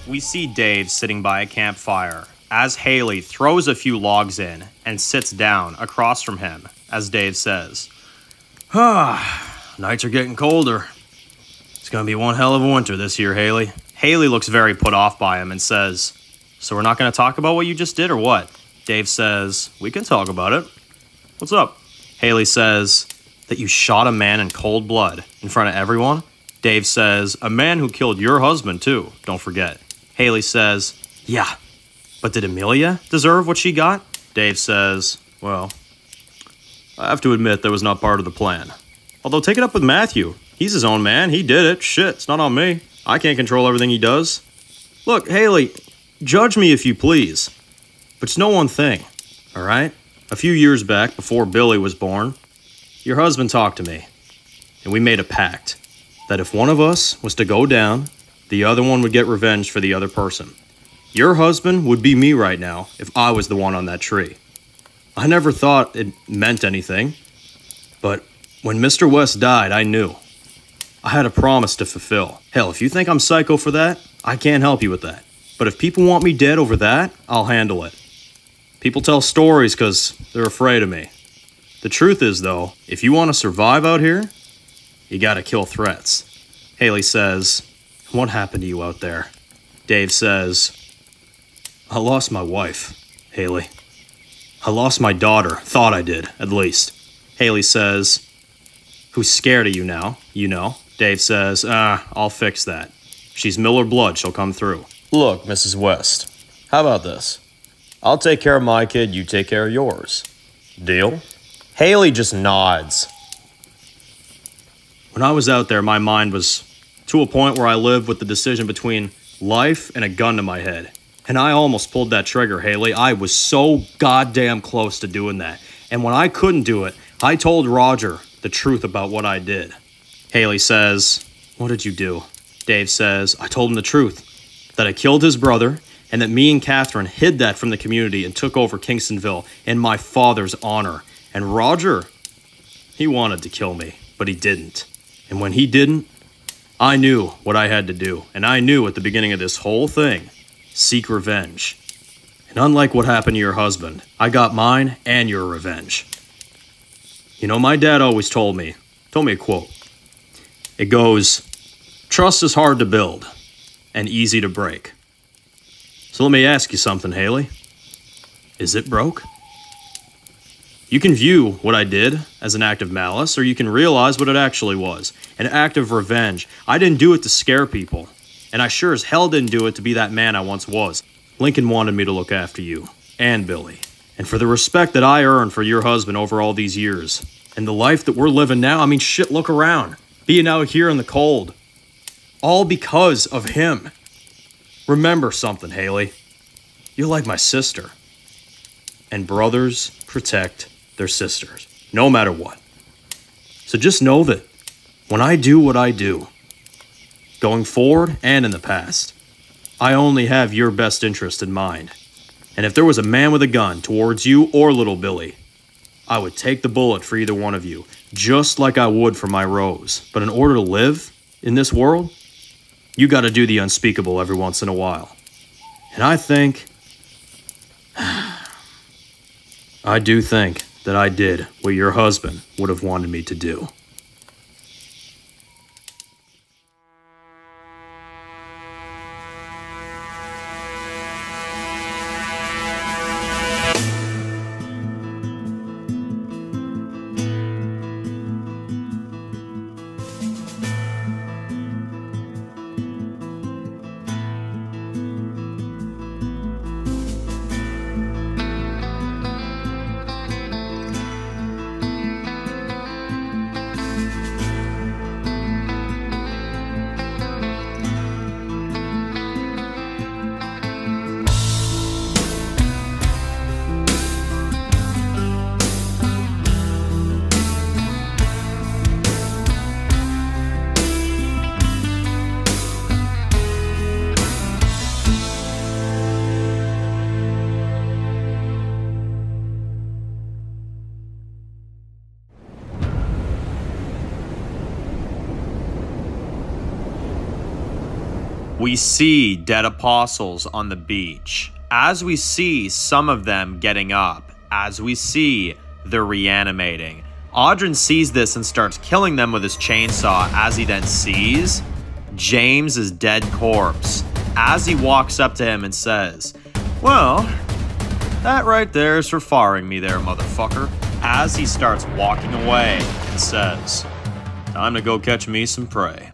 we see Dave sitting by a campfire as Haley throws a few logs in and sits down across from him as Dave says, nights are getting colder. It's gonna be one hell of a winter this year, Haley. Haley looks very put off by him and says, so we're not gonna talk about what you just did or what? Dave says, we can talk about it. What's up? Haley says, that you shot a man in cold blood in front of everyone. Dave says, a man who killed your husband too, don't forget. Haley says, yeah, but did Amelia deserve what she got? Dave says, well, I have to admit that was not part of the plan. Although take it up with Matthew. He's his own man. He did it. Shit, it's not on me. I can't control everything he does. Look, Haley, judge me if you please. But just know one thing, all right? A few years back, before Billy was born, your husband talked to me, and we made a pact that if one of us was to go down, the other one would get revenge for the other person. Your husband would be me right now if I was the one on that tree. I never thought it meant anything, but when Mr. West died, I knew. I had a promise to fulfill. Hell, if you think I'm psycho for that, I can't help you with that. But if people want me dead over that, I'll handle it. People tell stories because they're afraid of me. The truth is, though, if you want to survive out here, you gotta kill threats. Haley says, what happened to you out there? Dave says, I lost my wife, Haley. I lost my daughter. Thought I did, at least. Haley says, who's scared of you now, you know? Dave says, I'll fix that. She's Miller blood, she'll come through. Look, Mrs. West, how about this? I'll take care of my kid, you take care of yours. Deal? Haley just nods. When I was out there, my mind was to a point where I lived with the decision between life and a gun to my head. And I almost pulled that trigger, Haley. I was so goddamn close to doing that. And when I couldn't do it, I told Roger the truth about what I did. Haley says, what did you do? Dave says, I told him the truth. That I killed his brother, and that me and Catherine hid that from the community and took over Kingstonville in my father's honor. And Roger, he wanted to kill me, but he didn't. And when he didn't, I knew what I had to do. And I knew at the beginning of this whole thing, seek revenge. And unlike what happened to your husband, I got mine and your revenge. You know, my dad always told me a quote. It goes, trust is hard to build and easy to break. So let me ask you something, Haley. Is it broke? You can view what I did as an act of malice, or you can realize what it actually was, an act of revenge. I didn't do it to scare people, and I sure as hell didn't do it to be that man I once was. Lincoln wanted me to look after you, and Billy, and for the respect that I earned for your husband over all these years, and the life that we're living now. I mean, shit, look around. Being out here in the cold. All because of him. Remember something, Haley. You're like my sister. And brothers protect their sisters, no matter what. So just know that when I do what I do, going forward and in the past, I only have your best interest in mind. And if there was a man with a gun towards you or little Billy, I would take the bullet for either one of you, just like I would for my Rose. But in order to live in this world, you gotta do the unspeakable every once in a while. And I do think that I did what your husband would have wanted me to do. We see dead apostles on the beach. As we see some of them getting up, as we see they're reanimating. Audrin sees this and starts killing them with his chainsaw as he then sees James's dead corpse. As he walks up to him and says, "Well, that right there is for firing me there, motherfucker." As he starts walking away and says, "Time to go catch me some prey."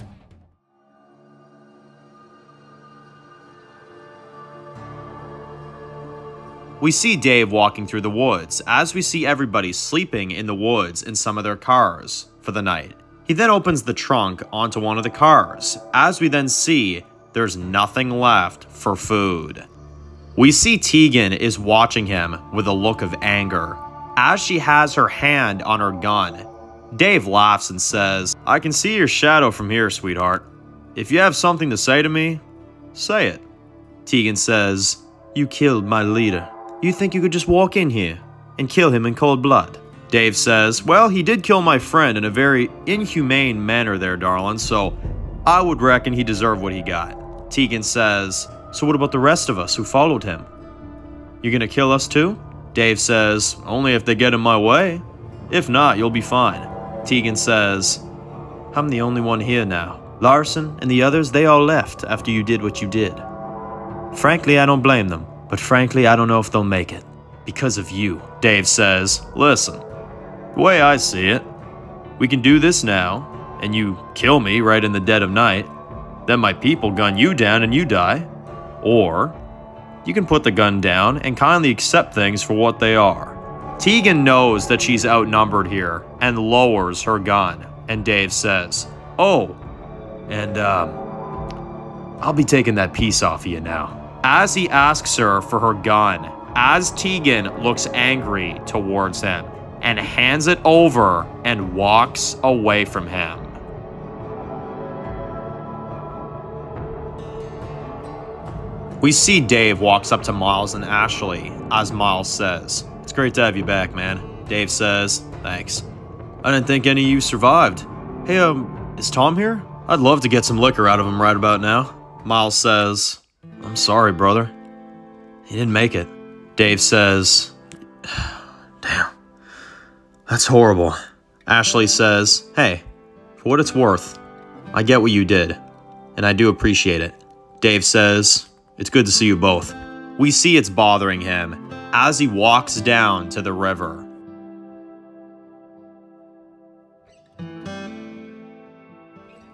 We see Dave walking through the woods as we see everybody sleeping in the woods in some of their cars for the night. He then opens the trunk onto one of the cars as we then see there's nothing left for food. We see Tegan is watching him with a look of anger as she has her hand on her gun. Dave laughs and says, "I can see your shadow from here, sweetheart. If you have something to say to me, say it." Tegan says, "You killed my leader. You think you could just walk in here and kill him in cold blood?" Dave says, "Well, he did kill my friend in a very inhumane manner there, darling, so I would reckon he deserved what he got." Tegan says, "So what about the rest of us who followed him? You gonna kill us too?" Dave says, "Only if they get in my way. If not, you'll be fine." Tegan says, "I'm the only one here now. Larson and the others, they all left after you did what you did. Frankly, I don't blame them. But frankly, I don't know if they'll make it. Because of you." Dave says, "Listen, the way I see it, we can do this now, and you kill me right in the dead of night. Then my people gun you down and you die. Or you can put the gun down and kindly accept things for what they are." Tegan knows that she's outnumbered here and lowers her gun. And Dave says, "Oh, and I'll be taking that piece off of you now." As he asks her for her gun, as Tegan looks angry towards him and hands it over and walks away from him. We see Dave walks up to Miles and Ashley as Miles says, "It's great to have you back, man." Dave says, "Thanks. I didn't think any of you survived. Hey, is Tom here? I'd love to get some liquor out of him right about now." Miles says, "I'm sorry, brother. He didn't make it." Dave says, "Damn, that's horrible." Ashley says, "Hey, for what it's worth, I get what you did, and I do appreciate it." Dave says, "It's good to see you both." We see it's bothering him as he walks down to the river.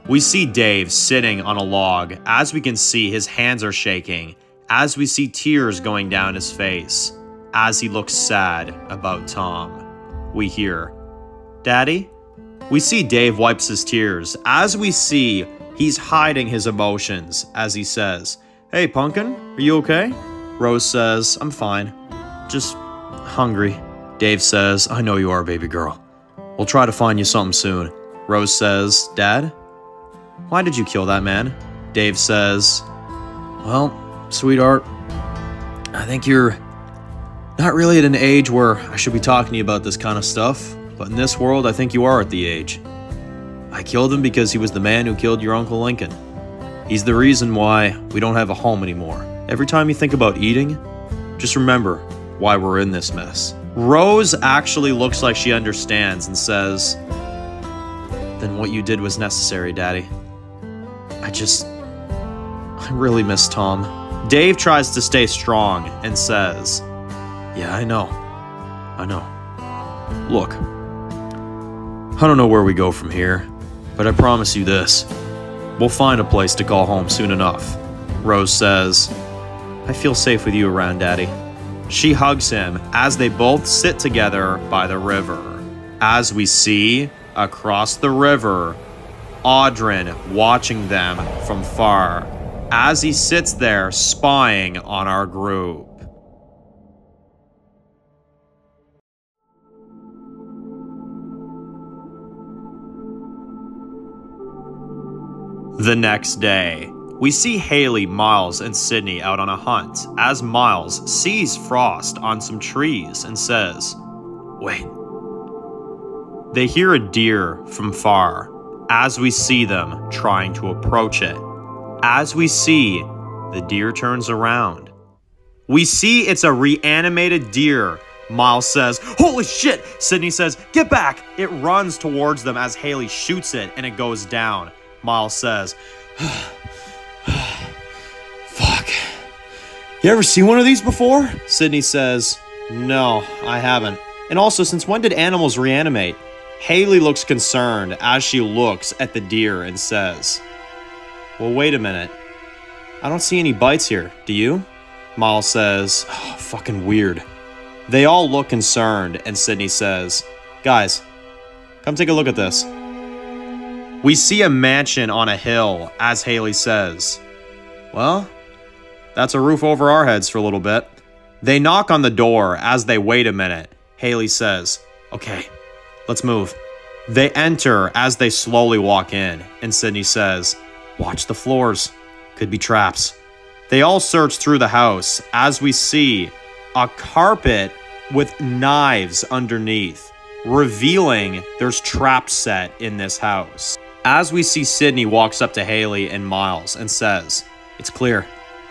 We see Dave sitting on a log as we can see his hands are shaking, as we see tears going down his face, as he looks sad about Tom. We hear, "Daddy?" We see Dave wipes his tears as we see he's hiding his emotions as he says, "Hey, Pumpkin, are you okay?" Rose says, "I'm fine. Just hungry." Dave says, "I know you are, baby girl. We'll try to find you something soon." Rose says, "Dad? Why did you kill that man?" Dave says, "Well, sweetheart, I think you're not really at an age where I should be talking to you about this kind of stuff, but in this world, I think you are at the age. I killed him because he was the man who killed your Uncle Lincoln. He's the reason why we don't have a home anymore. Every time you think about eating, just remember why we're in this mess." Rose actually looks like she understands and says, "Then what you did was necessary, Daddy. I really miss Tom." Dave tries to stay strong and says, "Yeah, I know. Look, I don't know where we go from here, but I promise you this. We'll find a place to call home soon enough." Rose says, "I feel safe with you around, Daddy." She hugs him as they both sit together by the river. As we see, across the river, Audrin watching them from far as he sits there spying on our group. The next day, we see Haley, Miles, and Sydney out on a hunt as Miles sees Frost on some trees and says, "Wait." They hear a deer from far as we see them trying to approach it. As we see, the deer turns around. We see it's a reanimated deer. Miles says, "Holy shit!" Sydney says, "Get back!" It runs towards them as Haley shoots it and it goes down. Miles says, "Fuck. You ever seen one of these before?" Sydney says, "No, I haven't. And also, since when did animals reanimate?" Haley looks concerned as she looks at the deer and says, "Well, wait a minute. I don't see any bites here. Do you?" Miles says, "Oh, fucking weird." They all look concerned, and Sydney says, "Guys, come take a look at this." We see a mansion on a hill as Haley says, "Well, that's a roof over our heads for a little bit." They knock on the door as they wait a minute. Haley says, "Okay, let's move." They enter as they slowly walk in, and Sydney says, "Watch the floors. Could be traps." They all search through the house as we see a carpet with knives underneath, revealing there's traps set in this house. As we see, Sydney walks up to Haley and Miles and says, "It's clear.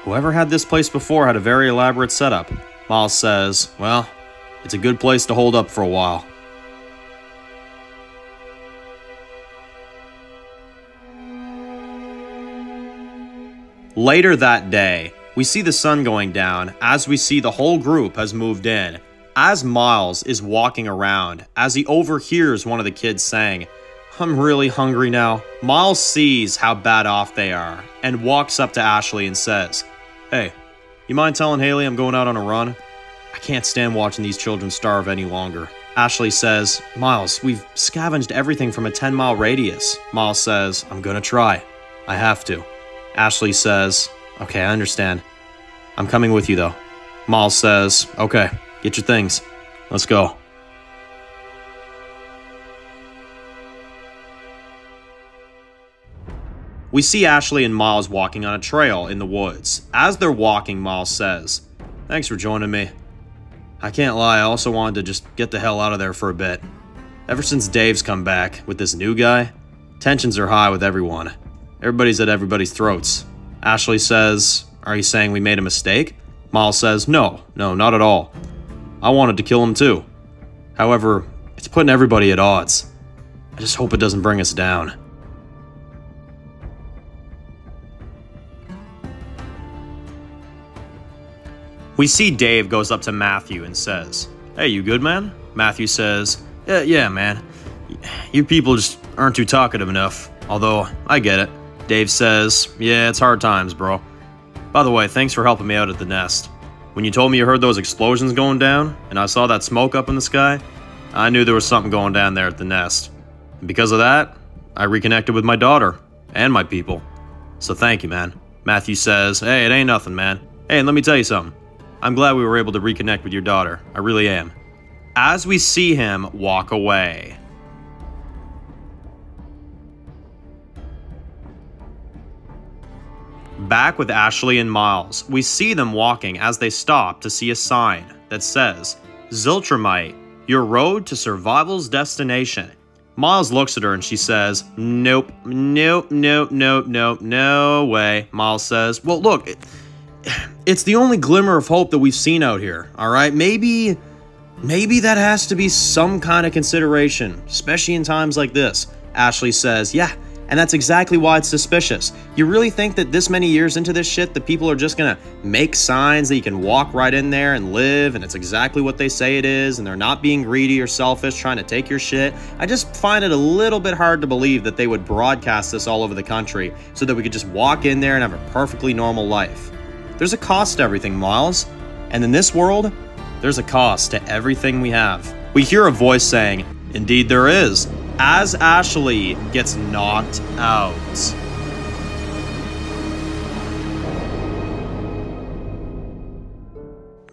Whoever had this place before had a very elaborate setup." Miles says, "Well, it's a good place to hold up for a while." Later that day, we see the sun going down as we see the whole group has moved in. As Miles is walking around, as he overhears one of the kids saying, "I'm really hungry now," Miles sees how bad off they are and walks up to Ashley and says, "Hey, you mind telling Haley I'm going out on a run? I can't stand watching these children starve any longer." Ashley says, "Miles, we've scavenged everything from a 10-mile radius." Miles says, "I'm gonna try. I have to." Ashley says, "Okay, I understand. I'm coming with you though." Miles says, "Okay, get your things. Let's go." We see Ashley and Miles walking on a trail in the woods. As they're walking, Miles says, "Thanks for joining me. I can't lie, I also wanted to just get the hell out of there for a bit. Ever since Dave's come back with this new guy, tensions are high with everyone. Everybody's at everybody's throats." Ashley says, "Are you saying we made a mistake?" Miles says, No, not at all. I wanted to kill him too. However, it's putting everybody at odds. I just hope it doesn't bring us down." We see Dave goes up to Matthew and says, "Hey, you good, man?" Matthew says, Yeah, man. You people just aren't too talkative enough. Although, I get it." Dave says, "Yeah, it's hard times, bro. By the way, thanks for helping me out at the nest. When you told me you heard those explosions going down, and I saw that smoke up in the sky, I knew there was something going down there at the nest. And because of that, I reconnected with my daughter and my people. So thank you, man." Matthew says, "Hey, it ain't nothing, man. Hey, and let me tell you something. I'm glad we were able to reconnect with your daughter. I really am." As we see him walk away. Back with Ashley and Miles, we see them walking as they stop to see a sign that says, "Ziltramite, your road to survival's destination." Miles looks at her and she says, "Nope, no way." Miles says, "Well, look, it's the only glimmer of hope that we've seen out here, all right? Maybe that has to be some kind of consideration, especially in times like this." Ashley says, "Yeah, and that's exactly why it's suspicious. You really think that this many years into this shit, the people are just gonna make signs that you can walk right in there and live, and it's exactly what they say it is, and they're not being greedy or selfish trying to take your shit? I just find it a little bit hard to believe that they would broadcast this all over the country so that we could just walk in there and have a perfectly normal life. There's a cost to everything, Miles. And in this world, there's a cost to everything we have." We hear a voice saying, "Indeed there is," as Ashley gets knocked out.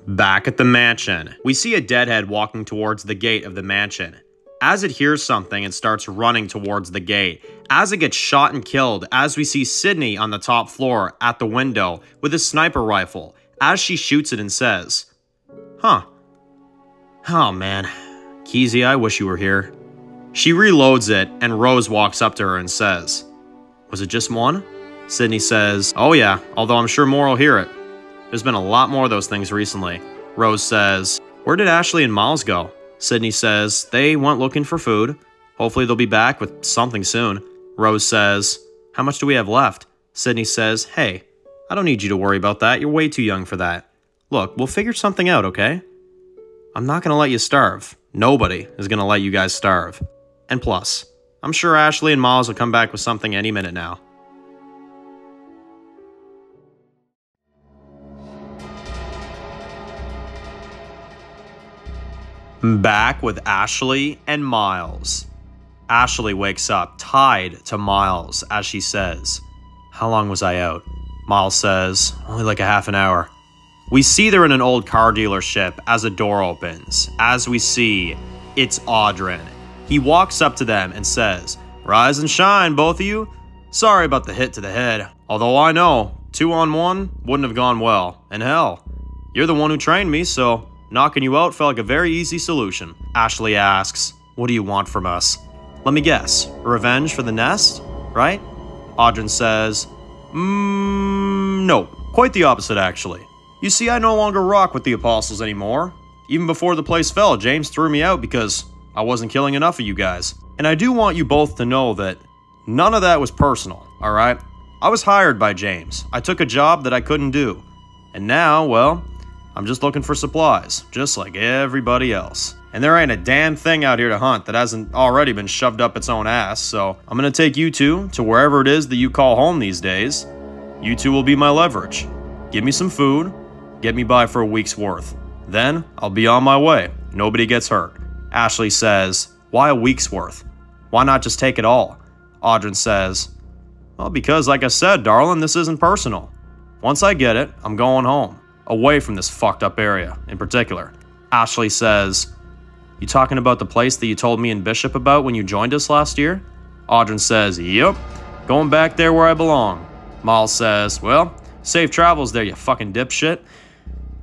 Back at the mansion, we see a deadhead walking towards the gate of the mansion. As it hears something, it starts running towards the gate. As it gets shot and killed, as we see Sydney on the top floor at the window with a sniper rifle, as she shoots it and says, "Huh. Oh man. Keezy, I wish you were here." She reloads it, and Rose walks up to her and says, "Was it just one?" Sydney says, oh yeah, although I'm sure more will hear it. There's been a lot more of those things recently. Rose says, where did Ashley and Miles go? Sydney says, they went looking for food. Hopefully they'll be back with something soon. Rose says, how much do we have left? Sydney says, hey, I don't need you to worry about that. You're way too young for that. Look, we'll figure something out, okay? I'm not gonna let you starve. Nobody is gonna let you guys starve. And plus, I'm sure Ashley and Miles will come back with something any minute now. Back with Ashley and Miles. Ashley wakes up, tied to Miles, as she says, how long was I out? Miles says, only like a half an hour. We see they're in an old car dealership as a door opens. As we see, it's Audrin. He walks up to them and says, rise and shine, both of you. Sorry about the hit to the head. Although I know, 2-on-1 wouldn't have gone well. And hell, you're the one who trained me, so knocking you out felt like a very easy solution. Ashley asks, what do you want from us? Let me guess, revenge for the nest, right? Audrin says, no, quite the opposite actually. You see, I no longer rock with the apostles anymore. Even before the place fell, James threw me out because I wasn't killing enough of you guys. And I do want you both to know that none of that was personal, alright? I was hired by James. I took a job that I couldn't do. And now, well, I'm just looking for supplies, just like everybody else. And there ain't a damn thing out here to hunt that hasn't already been shoved up its own ass, so I'm gonna take you two to wherever it is that you call home these days. You two will be my leverage. Give me some food, get me by for a week's worth. Then, I'll be on my way. Nobody gets hurt. Ashley says, why a week's worth? Why not just take it all? Audrin says, well, because like I said, darling, this isn't personal. Once I get it, I'm going home. Away from this fucked up area, in particular. Ashley says, you talking about the place that you told me and Bishop about when you joined us last year? Audrin says, yep, going back there where I belong. Miles says, well, safe travels there, you fucking dipshit.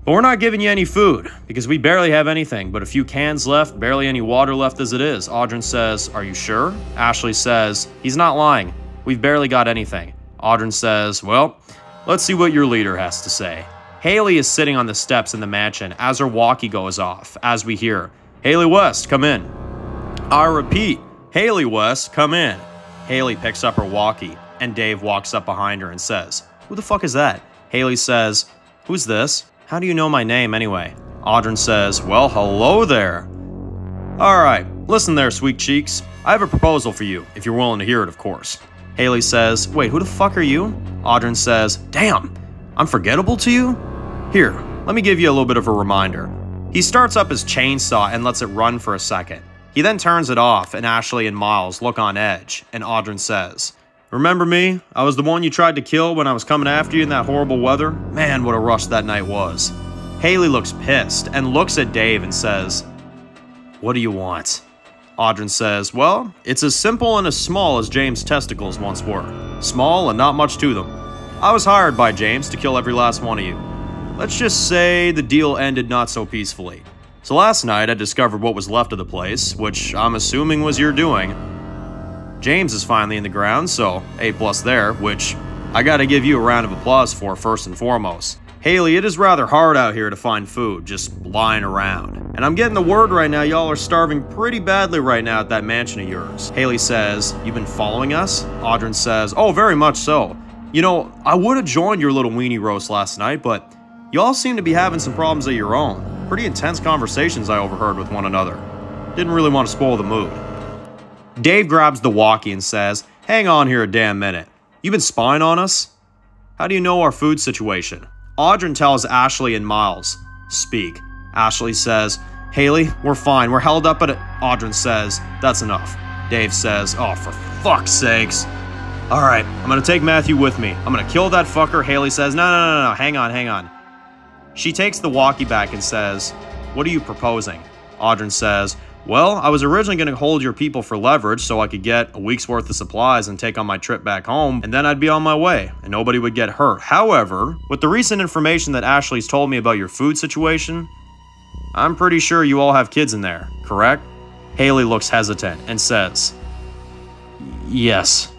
But we're not giving you any food, because we barely have anything, but a few cans left, barely any water left as it is. Audrin says, are you sure? Ashley says, he's not lying. We've barely got anything. Audrin says, well, let's see what your leader has to say. Haley is sitting on the steps in the mansion as her walkie goes off, as we hear, Haley West, come in. I repeat, Haley West, come in. Haley picks up her walkie, and Dave walks up behind her and says, who the fuck is that? Haley says, who's this? How do you know my name anyway? Audrin says, well, hello there. Alright, listen there, sweet cheeks. I have a proposal for you, if you're willing to hear it, of course. Haley says, wait, who the fuck are you? Audrin says, damn, I'm forgettable to you? Here, let me give you a little bit of a reminder. He starts up his chainsaw and lets it run for a second. He then turns it off, and Ashley and Miles look on edge, and Audrin says, remember me? I was the one you tried to kill when I was coming after you in that horrible weather? Man, what a rush that night was. Haley looks pissed and looks at Dave and says, what do you want? Audrin says, well, it's as simple and as small as James' testicles once were. Small and not much to them. I was hired by James to kill every last one of you. Let's just say the deal ended not so peacefully. So last night I discovered what was left of the place, which I'm assuming was your doing. James is finally in the ground, so A+ there, which I gotta give you a round of applause for first and foremost. Haley, it is rather hard out here to find food, just lying around. And I'm getting the word right now y'all are starving pretty badly right now at that mansion of yours. Haley says, you've been following us? Audrin says, oh, very much so. You know, I would have joined your little weenie roast last night, but y'all seem to be having some problems of your own. Pretty intense conversations I overheard with one another. Didn't really want to spoil the mood. Dave grabs the walkie and says, hang on here a damn minute. You been spying on us? How do you know our food situation? Audrin tells Ashley and Miles, speak. Ashley says, Haley, we're fine. We're held up at it. Audrin says, that's enough. Dave says, oh, for fuck's sakes. All right, I'm gonna take Matthew with me. I'm gonna kill that fucker. Haley says, no, hang on. She takes the walkie back and says, what are you proposing? Audrin says, well, I was originally going to hold your people for leverage so I could get a week's worth of supplies and take on my trip back home, and then I'd be on my way, and nobody would get hurt. However, with the recent information that Ashley's told me about your food situation, I'm pretty sure you all have kids in there, correct? Haley looks hesitant and says, yes,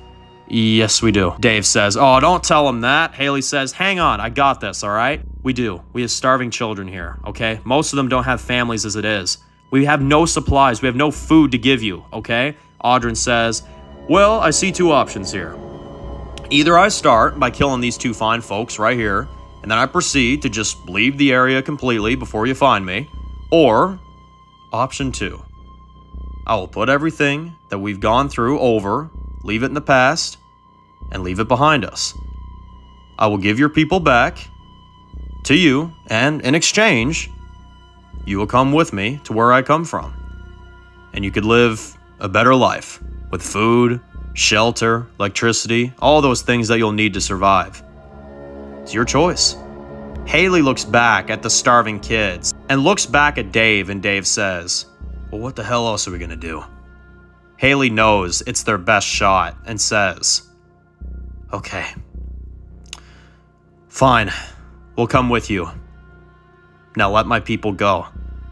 Yes, we do. Dave says, oh, don't tell him that. Haley says, hang on, I got this, all right? We do. We have starving children here, okay? Most of them don't have families as it is. We have no supplies. We have no food to give you, okay? Audryn says, well, I see two options here. Either I start by killing these two fine folks right here, and then I proceed to just leave the area completely before you find me, or option 2. I will put everything that we've gone through over, leave it in the past, and leave it behind us. I will give your people back to you, and in exchange, you will come with me to where I come from. And you could live a better life with food, shelter, electricity, all those things that you'll need to survive. It's your choice. Haley looks back at the starving kids and looks back at Dave, and Dave says, well, what the hell else are we gonna do? Haley knows it's their best shot and says, okay, fine, we'll come with you. Now let my people go.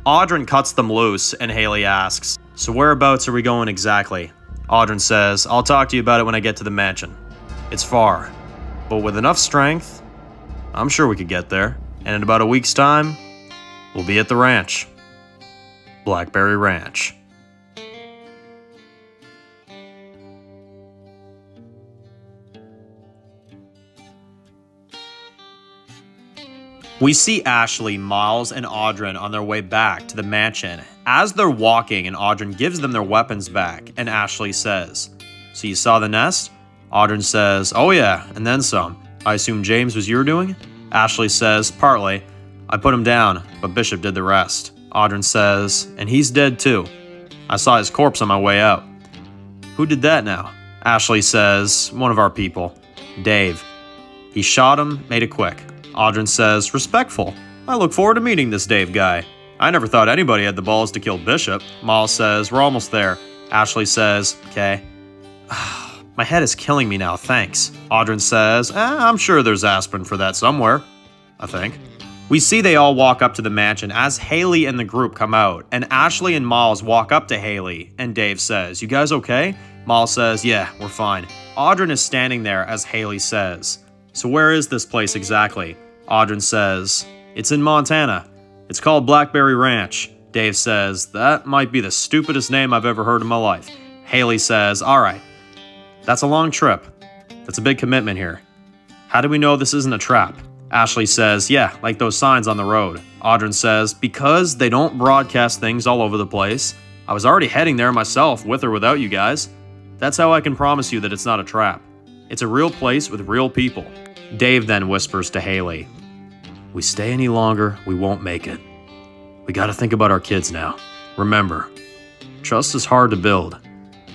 Audryn cuts them loose, and Haley asks, so whereabouts are we going exactly? Audryn says, I'll talk to you about it when I get to the mansion. It's far, but with enough strength, I'm sure we could get there. And in about a week's time, we'll be at the ranch. Blackberry Ranch. We see Ashley, Miles, and Audryn on their way back to the mansion. As they're walking, and Audryn gives them their weapons back, and Ashley says, so you saw the nest? Audryn says, oh yeah, and then some. I assume James was your doing? Ashley says, partly. I put him down, but Bishop did the rest. Audryn says, and he's dead too. I saw his corpse on my way out. Who did that now? Ashley says, one of our people. Dave. He shot him, made it quick. Audryn says, respectful. I look forward to meeting this Dave guy. I never thought anybody had the balls to kill Bishop. Miles says, we're almost there. Ashley says, okay. My head is killing me now, thanks. Audryn says, I'm sure there's aspirin for that somewhere. I think. We see they all walk up to the mansion as Haley and the group come out, and Ashley and Miles walk up to Haley, and Dave says, you guys okay? Miles says, yeah, we're fine. Audryn is standing there as Haley says, so where is this place exactly? Audryn says, it's in Montana. It's called Blackberry Ranch. Dave says, that might be the stupidest name I've ever heard in my life. Haley says, all right, that's a long trip. That's a big commitment here. How do we know this isn't a trap? Ashley says, yeah, like those signs on the road. Audryn says, because they don't broadcast things all over the place. I was already heading there myself, with or without you guys. That's how I can promise you that it's not a trap. It's a real place with real people. Dave then whispers to Haley, we stay any longer, we won't make it. We gotta think about our kids now. Remember, trust is hard to build,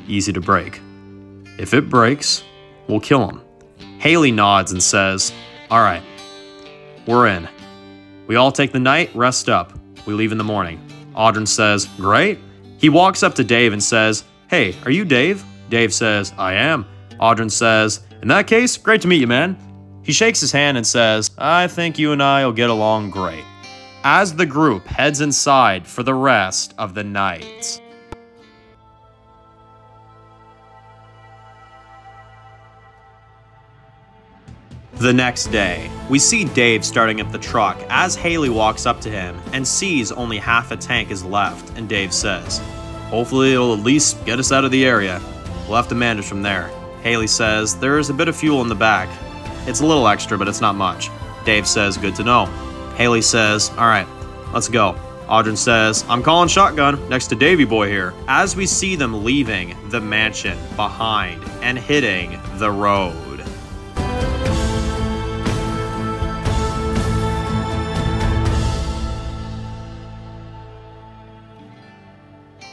easy to break. If it breaks, we'll kill them. Haley nods and says, all right, we're in. We all take the night, rest up. We leave in the morning. Audryn says, great. He walks up to Dave and says, hey, are you Dave? Dave says, I am. Audryn says, in that case, great to meet you, man. He shakes his hand and says, I think you and I will get along great. As the group heads inside for the rest of the night. The next day, we see Dave starting up the truck as Haley walks up to him and sees only half a tank is left, and Dave says, hopefully it'll at least get us out of the area. We'll have to manage from there. Haley says, there's a bit of fuel in the back. It's a little extra, but it's not much. Dave says, good to know. Haley says, all right, let's go. Audryn says, I'm calling shotgun next to Davey boy here. As we see them leaving the mansion behind and hitting the road.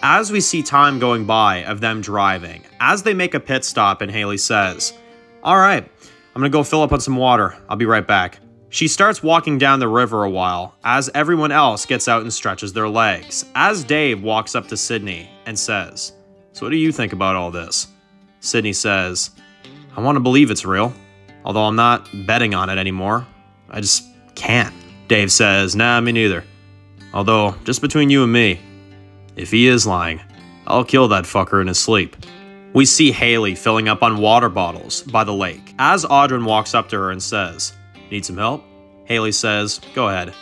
As we see time going by of them driving, as they make a pit stop and Haley says, all right, I'm gonna go fill up on some water. I'll be right back. She starts walking down the river a while as everyone else gets out and stretches their legs. As Dave walks up to Sydney and says, so what do you think about all this? Sydney says, I want to believe it's real, although I'm not betting on it anymore. I just can't. Dave says, nah, me neither. Although, just between you and me, if he is lying, I'll kill that fucker in his sleep. We see Haley filling up on water bottles by the lake. As Audryn walks up to her and says, "Need some help?" Haley says, "Go ahead."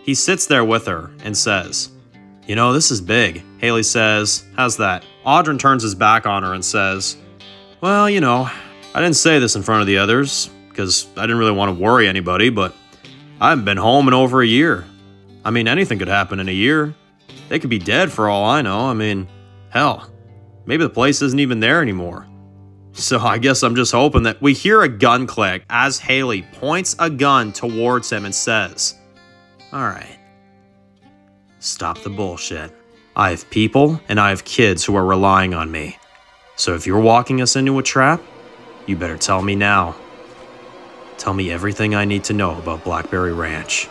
He sits there with her and says, "You know, this is big." Haley says, "How's that?" Audryn turns his back on her and says, "Well, you know, I didn't say this in front of the others because I didn't really want to worry anybody, but I haven't been home in over a year. I mean, anything could happen in a year. They could be dead for all I know. I mean, hell, maybe the place isn't even there anymore. So I guess I'm just hoping that..." We hear a gun click as Haley points a gun towards him and says, "All right, stop the bullshit. I have people and I have kids who are relying on me. So if you're walking us into a trap, you better tell me now. Tell me everything I need to know about Blackberry Ranch."